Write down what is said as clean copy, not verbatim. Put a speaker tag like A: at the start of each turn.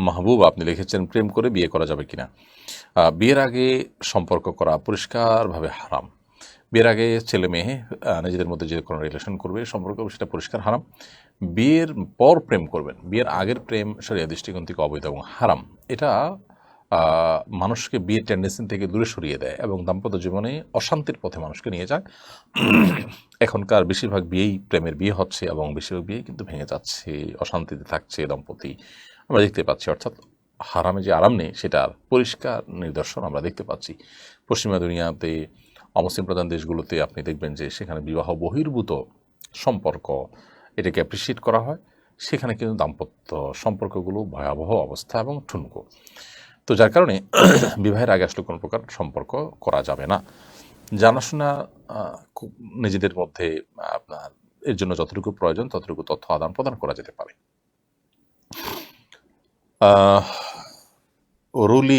A: মাহবুব আপনি লিখেছেন, প্রেম করে বিয়ে করা যাবে কিনা। বিয়ের আগে সম্পর্ক করা পরিষ্কারভাবে হারাম। বিয়ের আগে ছেলে মেয়ে নিজেদের মধ্যে যে কোনো রিলেশন করবে, সম্পর্ক করবে, সেটা পরিষ্কার হারাম। বিয়ের পর প্রেম করবেন, বিয়ের আগের প্রেম শরিয়া দৃষ্টিকোণ থেকে অবৈধ এবং হারাম। এটা মানুষকে বিয়ের টেন্ডেন্সি থেকে দূরে সরিয়ে দেয় এবং দাম্পত্য জীবনে অশান্তির পথে মানুষকে নিয়ে যায়। এখনকার বেশিরভাগ বিয়েই প্রেমের বিয়ে হচ্ছে এবং বেশিরভাগ বিয়েই কিন্তু ভেঙে যাচ্ছে, অশান্তিতে থাকছে দম্পতি, আমরা দেখতে পাচ্ছি। অর্থাৎ হারামে যে আরাম নেই সেটার পরিষ্কার নিদর্শন আমরা দেখতে পাচ্ছি। পশ্চিমা দুনিয়াতে, অমুসলিম প্রধান দেশগুলোতে আপনি দেখবেন যে সেখানে বিবাহ বহির্ভূত সম্পর্ক এটাকে অ্যাপ্রিসিয়েট করা হয়। সেখানে কিন্তু দাম্পত্য সম্পর্কগুলো ভয়াবহ অবস্থা এবং ঠুনকো। তো যার কারণে বিবাহের আগে আসলে কোনো প্রকার সম্পর্ক করা যাবে না। জানাশোনা নিজেদের মধ্যে আপনার এর জন্য যতটুকু প্রয়োজন ততটুকু তথ্য আদান প্রদান করা যেতে পারে। রুলি